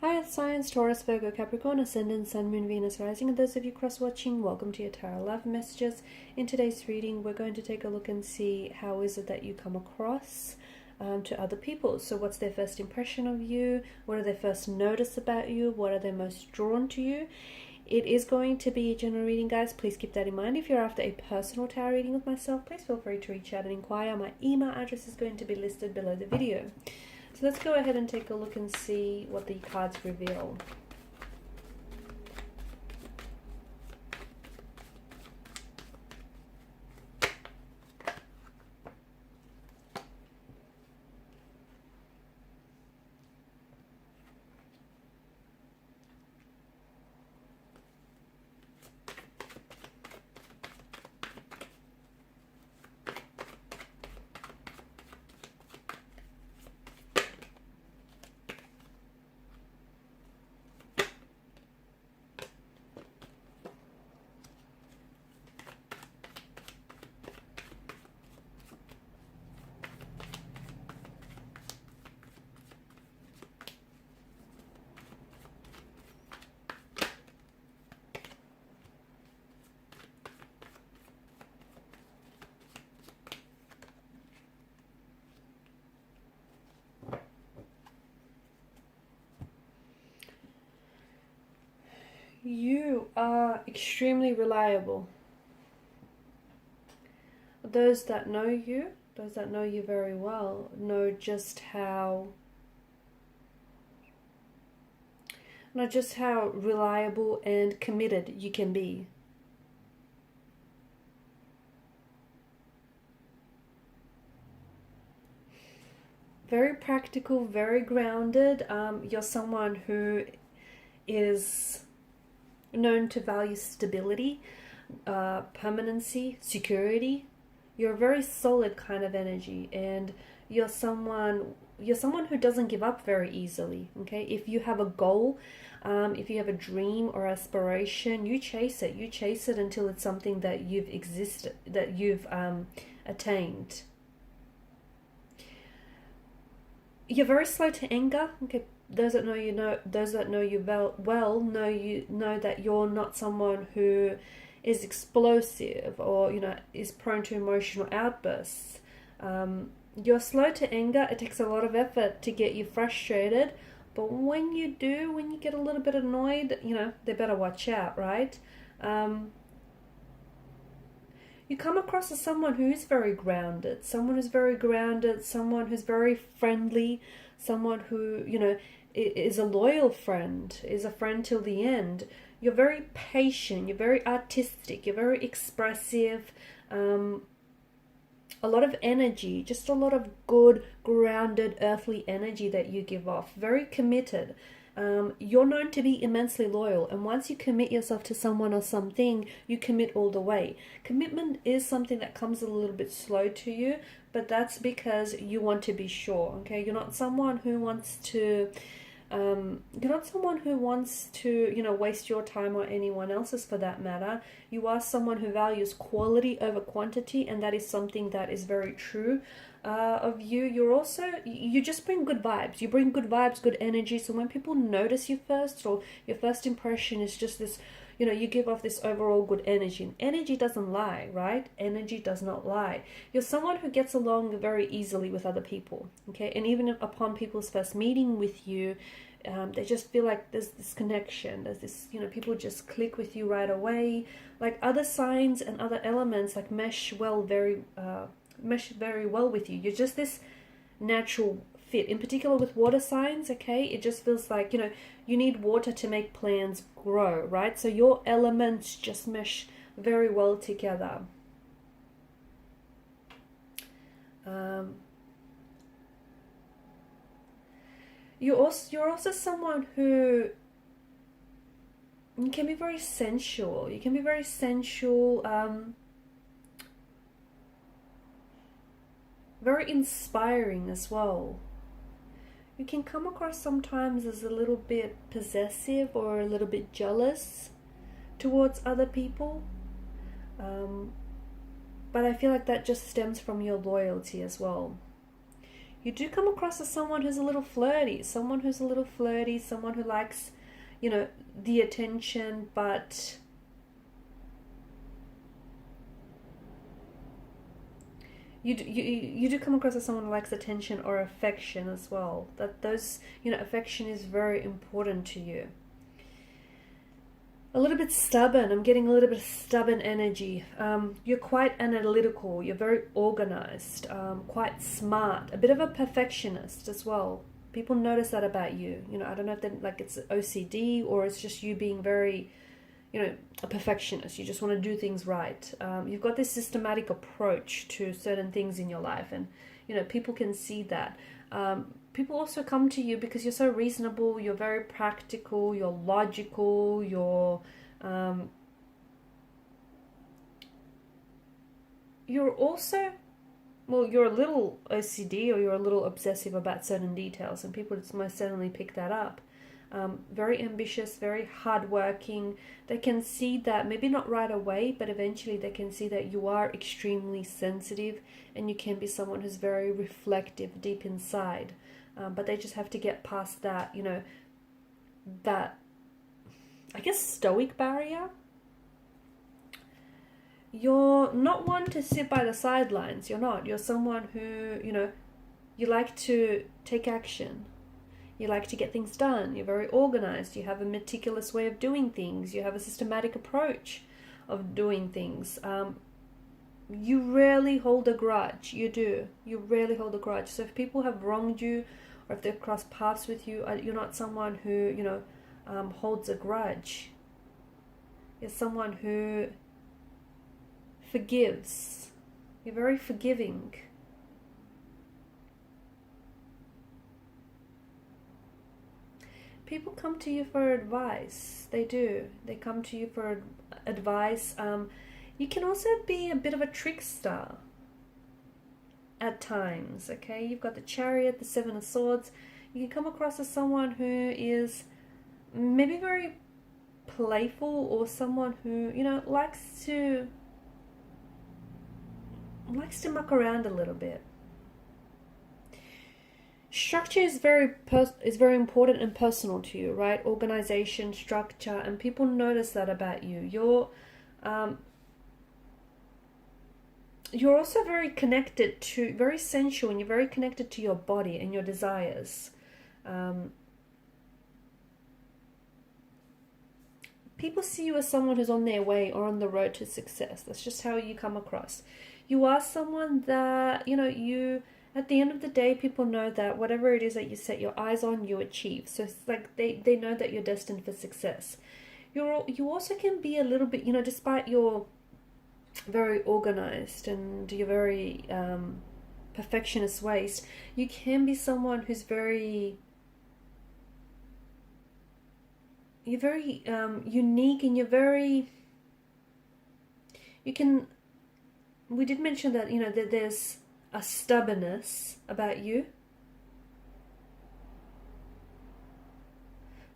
Hi, Earth Signs, Taurus, Virgo, Capricorn, Ascendant, Sun, Moon, Venus, Rising, and those of you cross-watching, welcome to your Tarot Love Messages. In today's reading, we're going to take a look and see how is it that you come across to other people. So what's their first impression of you? What do they first notice about you? What are they most drawn to you? It is going to be a general reading, guys. Please keep that in mind. If you're after a personal tarot reading with myself, please feel free to reach out and inquire. My email address is going to be listed below the video. So let's go ahead and take a look and see what the cards reveal. You are extremely reliable. Those that know you very well, know just how reliable and committed you can be. Very practical, very grounded. You're someone who is known to value stability, permanency, security. You're a very solid kind of energy, and you're someone who doesn't give up very easily. Okay, if you have a goal, if you have a dream or aspiration, you chase it. You chase it until it's something that you've attained. You're very slow to anger. Okay, those that know you know that you're not someone who is explosive or is prone to emotional outbursts. You're slow to anger. It takes a lot of effort to get you frustrated, but when you get a little bit annoyed, they better watch out, right? You come across as someone who is very grounded, someone who's very friendly, someone who, is a loyal friend, is a friend till the end. You're very patient, you're very artistic, you're very expressive, a lot of energy, just a lot of good, grounded, earthly energy that you give off. Very committed. You're known to be immensely loyal, and once you commit yourself to someone or something, you commit all the way. Commitment is something that comes a little bit slow to you, but that's because you want to be sure. Okay, you're not someone who wants to waste your time or anyone else's for that matter. You are someone who values quality over quantity, and that is something that is very true of you. You just bring good vibes. You bring good vibes, good energy. So when people notice you first, or your first impression is just this, you give off this overall good energy. And energy doesn't lie, right? Energy does not lie. You're someone who gets along very easily with other people, okay? And even upon people's first meeting with you, they just feel like there's this connection. There's this, people just click with you right away. Like other signs and other elements like mesh very well with you. You're just this natural fit. In particular with water signs, okay, it just feels like, you need water to make plants grow, right? So your elements just mesh very well together. You're also someone who you can be very sensual. You can be very sensual, very inspiring as well. You can come across sometimes as a little bit possessive or a little bit jealous towards other people. But I feel like that just stems from your loyalty as well. You do come across as someone who's a little flirty, someone who likes, you know, the attention, but you do come across as someone who likes attention or affection as well. That those, you know, affection is very important to you. A little bit stubborn. I'm getting a little bit of stubborn energy. You're quite analytical. You're very organized. Quite smart. A bit of a perfectionist as well. People notice that about you. You know, I don't know if they're, like, it's OCD or it's just you being very, you know, a perfectionist. You just want to do things right. You've got this systematic approach to certain things in your life, and, you know, people can see that. People also come to you because you're so reasonable, you're very practical, you're logical, you're also, well, you're a little OCD or you're a little obsessive about certain details, and people most certainly pick that up. Very ambitious, very hardworking. They can see that, maybe not right away, but eventually they can see that you are extremely sensitive and you can be someone who's very reflective deep inside. But they just have to get past that, you know, that, I guess, stoic barrier. You're not one to sit by the sidelines. You're not. You're someone who, you know, you like to take action. You like to get things done. You're very organized. You have a meticulous way of doing things. You have a systematic approach of doing things. You rarely hold a grudge. You do. You rarely hold a grudge. So if people have wronged you, or if they've crossed paths with you, you're not someone who, you know, holds a grudge. You're someone who forgives. You're very forgiving. People come to you for advice. They do. They come to you for advice. You can also be a bit of a trickster at times, okay? You've got the Chariot, the Seven of Swords. You can come across as someone who is maybe very playful, or someone who, you know, likes to muck around a little bit. Structure is very important and personal to you, right? Organization, structure, and people notice that about you. You're also very connected to, very sensual, and you're very connected to your body and your desires. People see you as someone who's on their way or on the road to success. That's just how you come across. You are someone that, you know, at the end of the day, people know that whatever it is that you set your eyes on, you achieve. So it's like they know that you're destined for success. You also can be a little bit, you know, despite your very organized and your very perfectionist ways, you can be someone who's you're very unique, and we did mention that, you know, that there's a stubbornness about you,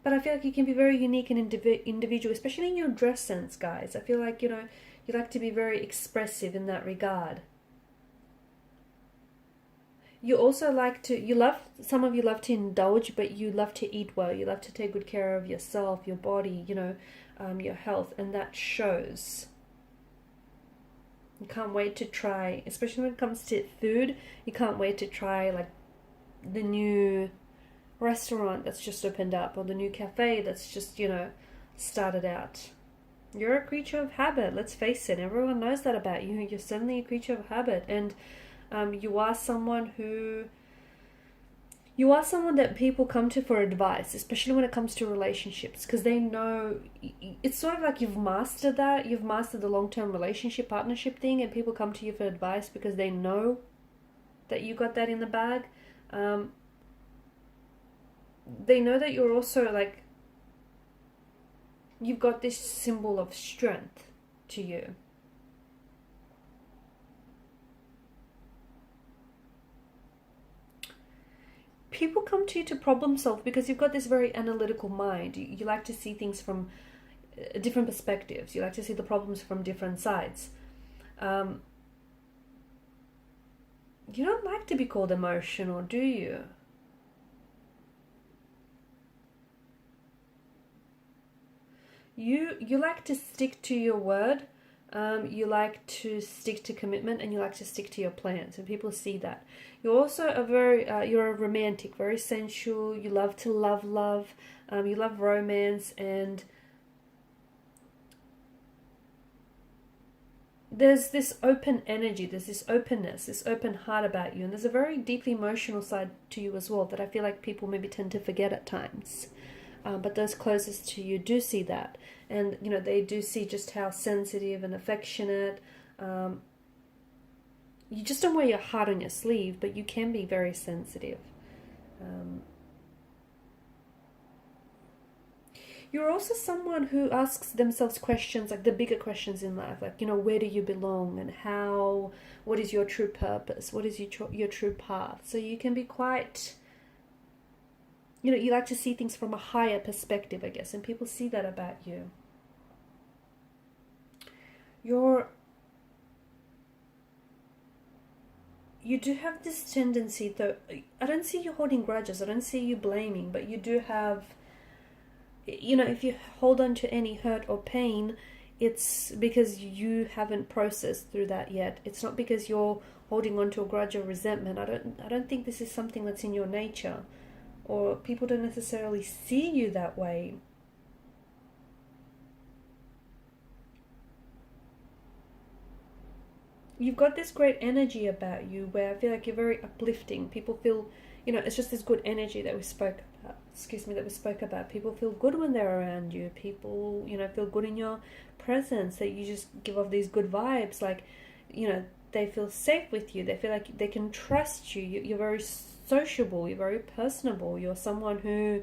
but I feel like you can be very unique and individual, especially in your dress sense, guys. I feel like, you know, you like to be very expressive in that regard. You also some of you love to indulge, but you love to eat well. You love to take good care of yourself, your body, you know, your health, and that shows. You can't wait to try, especially when it comes to food, you can't wait to try, like, the new restaurant that's just opened up, or the new cafe that's just, you know, started out. You're a creature of habit, let's face it. Everyone knows that about you. You're certainly a creature of habit, and you are someone that people come to for advice, especially when it comes to relationships, because they know, it's sort of like you've mastered that. You've mastered the long-term relationship, partnership thing, and people come to you for advice because they know that you got that in the bag. They know that you're also, like, you've got this symbol of strength to you. People come to you to problem solve because you've got this very analytical mind. You like to see things from different perspectives. You like to see the problems from different sides. You don't like to be called emotional, do you? You like to stick to your word. You like to stick to commitment, and you like to stick to your plans, and people see that. You're also a very you're a romantic, very sensual. You love to love. You love romance, and there's this open energy, there's this openness, this open heart about you, and there's a very deeply emotional side to you as well that I feel like people maybe tend to forget at times. But those closest to you do see that, and you know, they do see just how sensitive and affectionate. You just don't wear your heart on your sleeve, but you can be very sensitive. You're also someone who asks themselves questions, like the bigger questions in life, like, you know, where do you belong, and how, what is your true purpose, what is your true path. So you can be quite, you know, you like to see things from a higher perspective, I guess, and people see that about you. You do have this tendency, though, I don't see you holding grudges, I don't see you blaming, but you do have, you know, if you hold on to any hurt or pain, it's because you haven't processed through that yet. It's not because you're holding on to a grudge or resentment. I don't think this is something that's in your nature, or people don't necessarily see you that way. You've got this great energy about you where I feel like you're very uplifting. People feel, you know, it's just this good energy that we spoke about. Excuse me, that we spoke about. People feel good when they're around you. People, you know, feel good in your presence. That you just give off these good vibes. Like, you know, they feel safe with you. They feel like they can trust you. You're very sociable. You're very personable. You're someone who,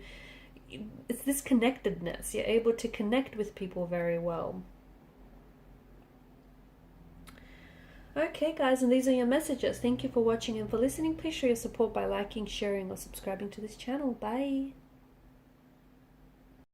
it's this connectedness. You're able to connect with people very well. Okay guys, and these are your messages. Thank you for watching and for listening. Please show your support by liking, sharing or subscribing to this channel. Bye.